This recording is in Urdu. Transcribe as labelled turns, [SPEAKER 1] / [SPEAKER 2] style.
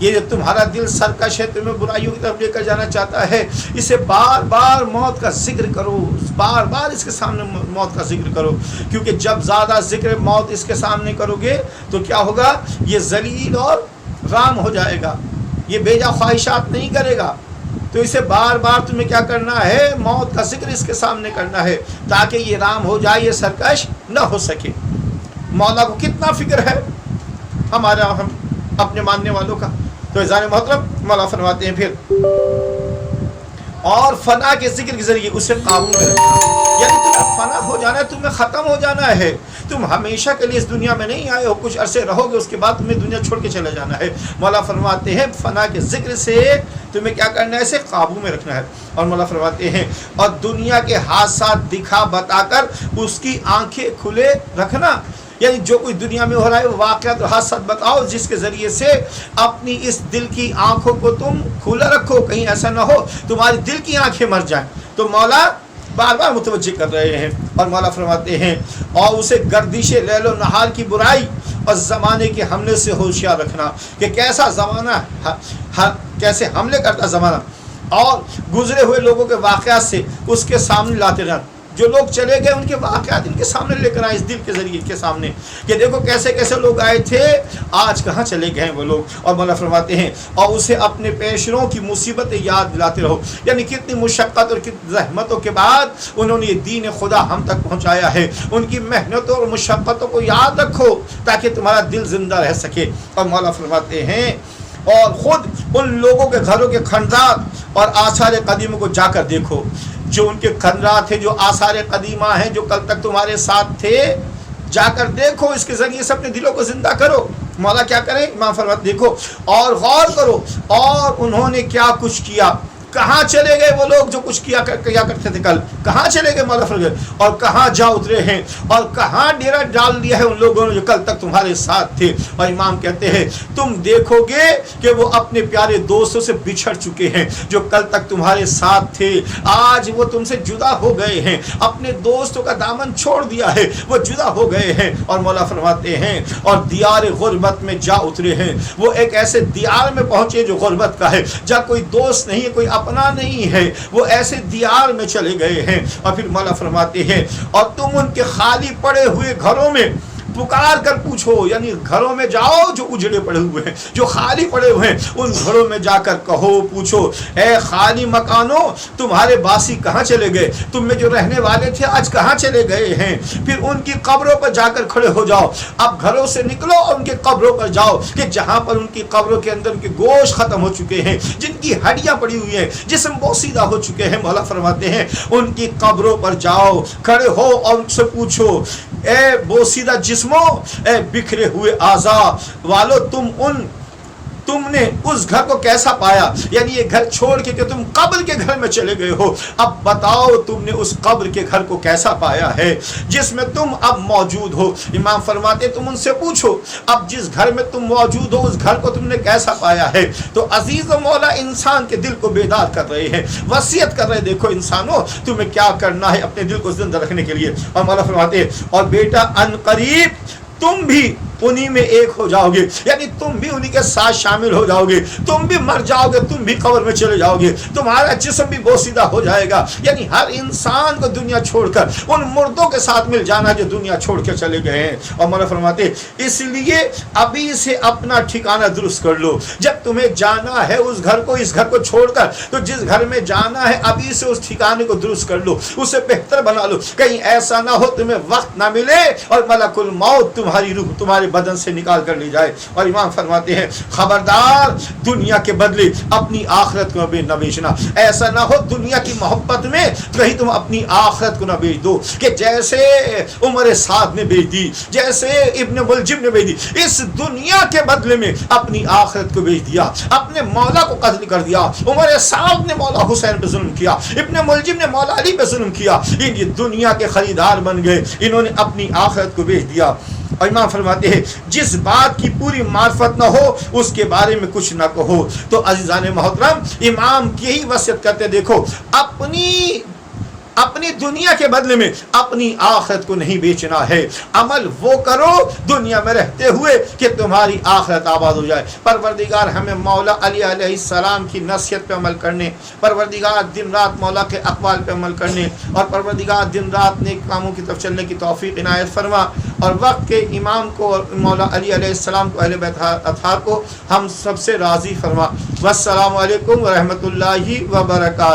[SPEAKER 1] یہ جو تمہارا دل سرکش ہے، تمہیں برائیوں کی طرف لے کر جانا چاہتا ہے، اسے بار بار موت کا ذکر کرو، بار بار اس کے سامنے موت کا ذکر کرو، کیونکہ جب زیادہ ذکر موت اس کے سامنے کرو گے تو کیا ہوگا، یہ ذلیل اور رام ہو جائے گا، یہ بے جا خواہشات نہیں کرے گا۔ تو اسے بار بار تمہیں کیا کرنا ہے، موت کا ذکر اس کے سامنے کرنا ہے، تاکہ یہ رام ہو جائے، یہ سرکش نہ ہو سکے۔ مولا کو کتنا فکر ہے ہمارا، ہم اپنے ماننے والوں کا۔ تو عزیزان محترم، مولا فرماتے ہیں پھر اور فنا کے ذکر کے ذریعے اسے قابو میں رکھنا، یعنی تمہیں فنا ہو جانا ہے، تمہیں ختم ہو جانا ہے، تم ہمیشہ کے لیے اس دنیا میں نہیں آئے ہو، کچھ عرصے رہو گے، اس کے بعد تمہیں دنیا چھوڑ کے چلے جانا ہے۔ مولا فرماتے ہیں فنا کے ذکر سے تمہیں کیا کرنا ہے، اسے قابو میں رکھنا ہے۔ اور مولا فرماتے ہیں اور دنیا کے حادثات دکھا بتا کر اس کی آنکھیں کھلے رکھنا، یعنی جو کچھ دنیا میں ہو رہا ہے وہ واقعات اور حادثات بتاؤ، جس کے ذریعے سے اپنی اس دل کی آنکھوں کو تم کھلا رکھو، کہیں ایسا نہ ہو تمہاری دل کی آنکھیں مر جائیں۔ تو مولا بار بار متوجہ کر رہے ہیں، اور مولا فرماتے ہیں اور اسے گردش لیل و نہار کی برائی اور زمانے کے حملے سے ہوشیار رکھنا، کہ کیسا زمانہ، کیسے حملے کرتا زمانہ، اور گزرے ہوئے لوگوں کے واقعات سے اس کے سامنے لاتے رہنا، جو لوگ چلے گئے ان کے واقعات ان کے سامنے لے کر آئے، اس دل کے ذریعے کے سامنے، کہ دیکھو کیسے کیسے لوگ آئے تھے، آج کہاں چلے گئے وہ لوگ۔ اور مولا فرماتے ہیں اور اسے اپنے پیشروں کی مصیبتیں یاد دلاتے رہو، یعنی کتنی مشقت اور کتنی زحمتوں کے بعد انہوں نے یہ دین خدا ہم تک پہنچایا ہے، ان کی محنتوں اور مشقتوں کو یاد رکھو تاکہ تمہارا دل زندہ رہ سکے۔ اور مولا فرماتے ہیں اور خود ان لوگوں کے گھروں کے خندات اور آثار قدیموں کو جا کر دیکھو، جو ان کے خندات ہیں، جو آثار قدیمہ ہیں، جو کل تک تمہارے ساتھ تھے، جا کر دیکھو، اس کے ذریعے سے اپنے دلوں کو زندہ کرو۔ مولا کیا کریں، امام فرماتے دیکھو اور غور کرو، اور انہوں نے کیا کچھ کیا، کہاں چلے گئے وہ لوگ جو کچھ کیا کرتے تھے کل، کہاں چلے گئے مولا فرماتے، اور کہاں جا اترے ہیں، اور کہاں ڈیرا ڈال دیا ہے ان لوگوں نے جو کل تک تمہارے ساتھ تھے۔ اور امام کہتے ہیں تم دیکھو گے کہ وہ اپنے پیارے دوستوں سے بچھڑ چکے ہیں، جو کل تک تمہارے ساتھ تھے، آج وہ تم سے جدا ہو گئے ہیں، اپنے دوستوں کا دامن چھوڑ دیا ہے، وہ جدا ہو گئے ہیں۔ اور مولا فرماتے ہیں اور دیار غربت میں جا اترے ہیں، وہ ایک ایسے دیار میں پہنچے جو غربت کا ہے، جہاں کوئی دوست نہیں ہے، کوئی اپنا نہیں ہے، وہ ایسے دیار میں چلے گئے ہیں۔ اور پھر مولا فرماتے ہیں اور تم ان کے خالی پڑے ہوئے گھروں میں پکار کر پوچھو، یعنی گھروں میں جاؤ جو اجڑے پڑے ہوئے ہیں، جو خالی پڑے ہوئے ہیں، ان گھروں میں جا کر کہو، پوچھو، اے خالی مکانوں تمہارے باسی کہاں چلے گئے، تم میں جو رہنے والے تھے آج کہاں چلے گئے ہیں۔ پھر ان کی قبروں پر جا کر کھڑے ہو جاؤ، اب گھروں سے نکلو اور ان کے قبروں پر جاؤ، کہ جہاں پر ان کی قبروں کے اندر ان کے گوشت ختم ہو چکے ہیں، جن کی ہڈیاں پڑی ہوئی ہیں، جسم بوسیدہ ہو چکے ہیں، مولا فرماتے ہیں ان کی قبروں پر جاؤ، کھڑے ہو اور ان سے پوچھو، اے بوسیدہ جسموں، اے بکھرے ہوئے اعضاء والو، تم نے اس گھر کو کیسا پایا، یعنی یہ گھر چھوڑ کے کہ تم قبر کے گھر میں چلے گئے ہو، اب بتاؤ تم نے اس قبر کے گھر کو کیسا پایا ہے جس میں تم اب موجود ہو۔ امام فرماتے تم ان سے پوچھو، اب جس گھر میں تم موجود ہو اس گھر کو تم نے کیسا پایا ہے۔ تو عزیز و مولا انسان کے دل کو بیدار کر رہے ہیں، وصیت کر رہے ہیں، دیکھو انسانوں تمہیں کیا کرنا ہے اپنے دل کو زندہ رکھنے کے لیے۔ اور مولا فرماتے ہیں اور بیٹا ان قریب تم بھی انہی میں ایک ہو جاؤ گے، یعنی تم بھی انہی کے ساتھ شامل ہو جاؤ گے، تم بھی مر جاؤ گے، تم بھی قبر میں چلے جاؤ گے، تمہارا جسم بھی بوسیدہ ہو جائے گا، یعنی ہر انسان کو دنیا چھوڑ کر ان مردوں کے ساتھ مل جانا جو دنیا چھوڑ کے چلے گئے ہیں۔ اور مولا فرماتے اس لیے ابھی سے اپنا ٹھکانہ درست کر لو، جب تمہیں جانا ہے اس گھر کو، اس گھر کو چھوڑ کر، تو جس گھر میں جانا ہے ابھی سے اس ٹھکانے کو درست کر لو، اسے بہتر بنا لو، کہیں ایسا نہ ہو تمہیں وقت نہ ملے اور ملک الموت تمہاری روح تمہارے بدن سے نکال کر لی جائے۔ اور امام فرماتے ہیں خبردار دنیا کے بدلے اپنی آخرت کو نہ بیچنا، ایسا نہ ہو دنیا کی محبت میں کہیں تم اپنی آخرت کو نہ بیچ دو، کہ جیسے عمر سعد نے بیچ دی، جیسے ابن ملجم نے بیچ دی، اس دنیا کے بدلے میں اپنی آخرت کو بیچ دیا، اپنے مولا کو قتل کر دیا۔ عمر سعد نے مولا حسین پہ ظلم کیا، ابن ملجم نے مولا علی پہ ظلم کیا، یہ دنیا کے خریدار بن گئے، انہوں نے اپنی آخرت کو بیچ دیا۔ اور امام فرماتے ہیں جس بات کی پوری معرفت نہ ہو اس کے بارے میں کچھ نہ کہو۔ تو عزیزان محترم امام یہی وصیت کرتے، دیکھو اپنی اپنی دنیا کے بدلے میں اپنی آخرت کو نہیں بیچنا ہے. عمل وہ کرو دنیا میں رہتے ہوئے کہ تمہاری آخرت آباد ہو جائے. پروردگار ہمیں مولا علی علیہ السلام کی نصیحت پہ عمل کرنے، پروردگار دن رات مولا کے اقوال پہ عمل کرنے، اور پروردگار دن رات نیک کاموں کی طرف چلنے کی توفیق عنایت فرما، اور وقت کے امام کو اور مولا علی علیہ السلام کو، اہل بیت اطہار کو ہم سب سے راضی فرما. والسلام علیکم ورحمۃ اللہ وبرکاتہ.